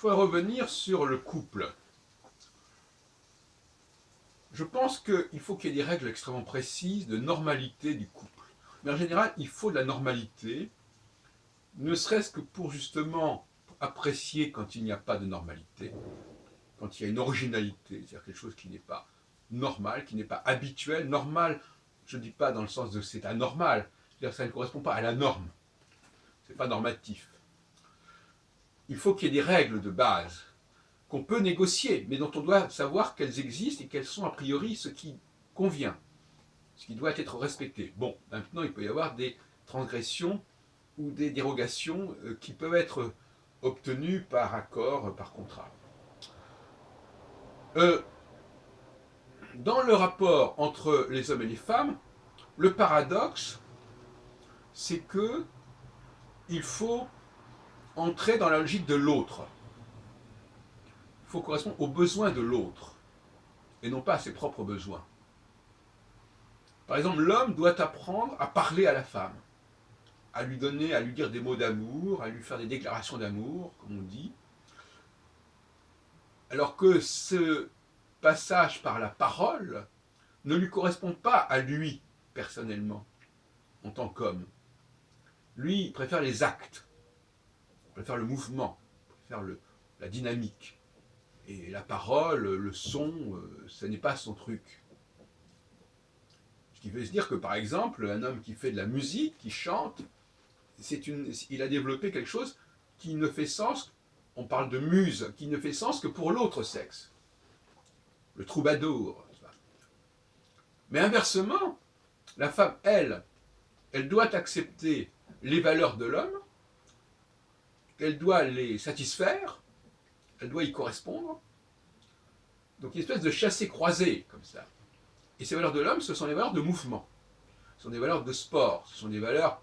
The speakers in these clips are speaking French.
voudrais revenir sur le couple. Je pense qu'il faut qu'il y ait des règles extrêmement précises de normalité du couple. Mais en général, il faut de la normalité, ne serait-ce que pour justement apprécier quand il n'y a pas de normalité, quand il y a une originalité, c'est-à-dire quelque chose qui n'est pas normal, qui n'est pas habituel. Normal, je ne dis pas dans le sens de c'est anormal, c'est-à-dire que ça ne correspond pas à la norme, c'est pas normatif. Il faut qu'il y ait des règles de base qu'on peut négocier, mais dont on doit savoir qu'elles existent et qu'elles sont a priori ce qui convient, ce qui doit être respecté. Bon, maintenant il peut y avoir des transgressions ou des dérogations qui peuvent être obtenues par accord, par contrat. Dans le rapport entre les hommes et les femmes, le paradoxe, c'est que il faut entrer dans la logique de l'autre. Il faut correspondre aux besoins de l'autre, et non pas à ses propres besoins. Par exemple, l'homme doit apprendre à parler à la femme, à lui donner, à lui dire des mots d'amour, à lui faire des déclarations d'amour, comme on dit. Alors que ce passage par la parole ne lui correspond pas à lui, personnellement, en tant qu'homme. Lui, il préfère les actes, il préfère le mouvement, il préfère la dynamique. Et la parole, le son, ce n'est pas son truc. Ce qui veut se dire que, par exemple, un homme qui fait de la musique, qui chante, il a développé quelque chose qui ne fait sens, on parle de muse, qui ne fait sens que pour l'autre sexe. Le troubadour. Mais inversement, la femme, elle doit accepter les valeurs de l'homme, elle doit les satisfaire, elle doit y correspondre. Donc une espèce de chassé-croisé, comme ça. Et ces valeurs de l'homme, ce sont les valeurs de mouvement, ce sont des valeurs de sport, ce sont des valeurs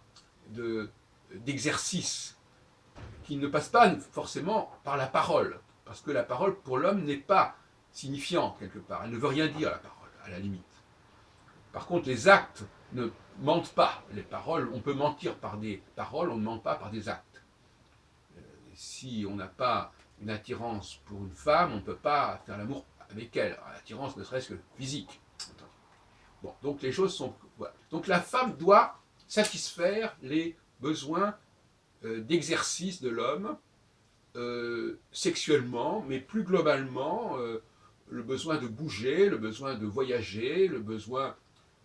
d'exercice, qui ne passent pas forcément par la parole, parce que la parole, pour l'homme, n'est pas signifiante, quelque part. Elle ne veut rien dire, la parole, à la limite. Par contre, les actes ne mentent pas. Les paroles, on peut mentir par des paroles, on ne ment pas par des actes. Si on n'a pas une attirance pour une femme, on ne peut pas faire l'amour avec elle. L'attirance ne serait-ce que physique. Bon, donc les choses sont... Voilà. Donc la femme doit satisfaire les besoins d'exercice de l'homme, sexuellement, mais plus globalement, le besoin de bouger, le besoin de voyager, le besoin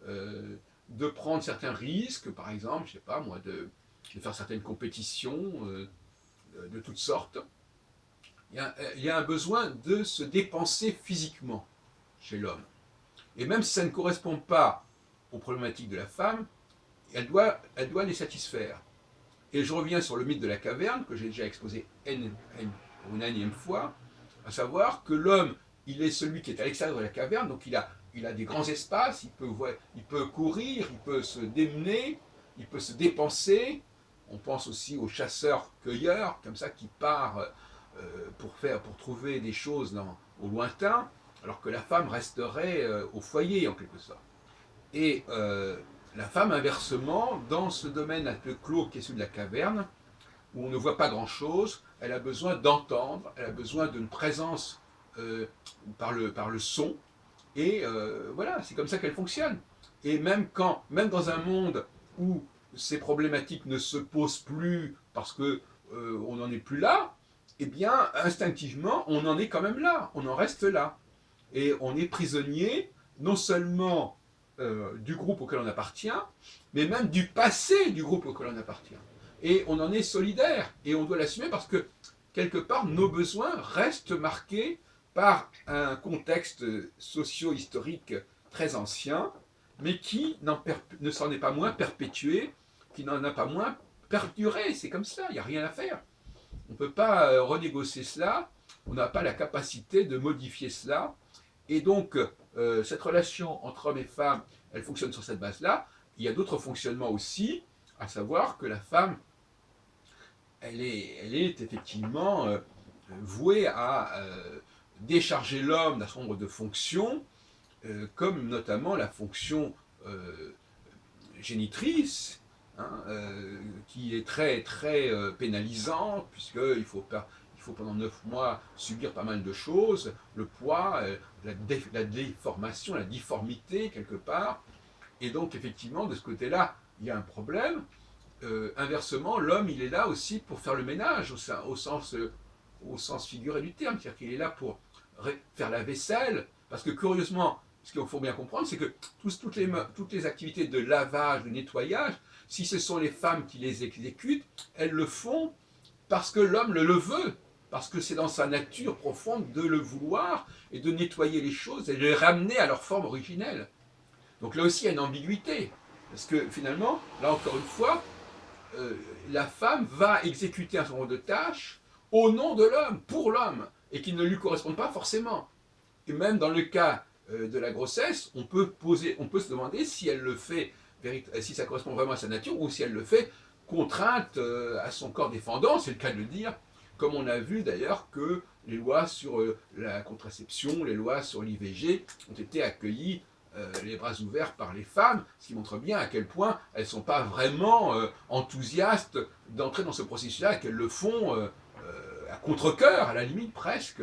de prendre certains risques, par exemple, je ne sais pas moi, de faire certaines compétitions de toutes sortes. Il y a un besoin de se dépenser physiquement chez l'homme. Et même si ça ne correspond pas aux problématiques de la femme, elle doit les satisfaire. Et je reviens sur le mythe de la caverne, que j'ai déjà exposé pour une énième fois, à savoir que l'homme, il est celui qui est à l'extérieur de la caverne, donc il a des grands espaces, il peut courir, il peut se démener, il peut se dépenser. On pense aussi aux chasseurs-cueilleurs, comme ça, qui part pour trouver des choses au lointain, alors que la femme resterait au foyer, en quelque sorte. Et la femme, inversement, dans ce domaine un peu clos qui est celui de la caverne, où on ne voit pas grand-chose, elle a besoin d'entendre, elle a besoin d'une présence par le son, et voilà, c'est comme ça qu'elle fonctionne. Et même dans un monde où ces problématiques ne se posent plus parce que on n'en est plus là, eh bien, instinctivement, on en est quand même là, on en reste là. Et on est prisonnier, non seulement du groupe auquel on appartient, mais même du passé du groupe auquel on appartient. Et on en est solidaire, et on doit l'assumer parce que, quelque part, nos besoins restent marqués par un contexte socio-historique très ancien, mais qui ne s'en est pas moins perpétué, qui n'en a pas moins perduré. C'est comme ça, il n'y a rien à faire. On ne peut pas renégocier cela, on n'a pas la capacité de modifier cela. Et donc, cette relation entre hommes et femmes, elle fonctionne sur cette base-là. Il y a d'autres fonctionnements aussi, à savoir que la femme, elle est effectivement vouée à décharger l'homme d'un certain nombre de fonctions, comme notamment la fonction génitrice, hein, qui est très très pénalisante, puisqu'il il faut pendant 9 mois subir pas mal de choses, le poids, la déformation, la difformité quelque part. Et donc effectivement, de ce côté-là, il y a un problème. Inversement, l'homme, il est là aussi pour faire le ménage au sens figuré du terme, c'est-à-dire qu'il est là pour faire la vaisselle, parce que curieusement, ce qu'il faut bien comprendre, c'est que toutes les activités de lavage, de nettoyage, si ce sont les femmes qui les exécutent, elles le font parce que l'homme le veut, parce que c'est dans sa nature profonde de le vouloir et de nettoyer les choses et de les ramener à leur forme originelle. Donc là aussi, il y a une ambiguïté, parce que finalement, là encore une fois, la femme va exécuter un certain nombre de tâches au nom de l'homme, pour l'homme, et qui ne lui correspondent pas forcément. Et même dans le cas de la grossesse, on peut se demander si elle le fait, si ça correspond vraiment à sa nature, ou si elle le fait contrainte à son corps défendant, c'est le cas de le dire, comme on a vu d'ailleurs que les lois sur la contraception, les lois sur l'IVG ont été accueillies les bras ouverts par les femmes, ce qui montre bien à quel point elles ne sont pas vraiment enthousiastes d'entrer dans ce processus-là, et qu'elles le font à contre-cœur, à la limite presque.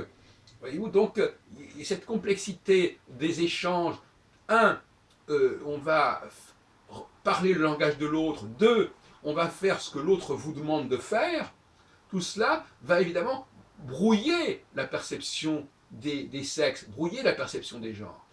Voyez-vous, donc cette complexité des échanges, on va parler le langage de l'autre, deux, on va faire ce que l'autre vous demande de faire, tout cela va évidemment brouiller la perception des sexes, brouiller la perception des genres.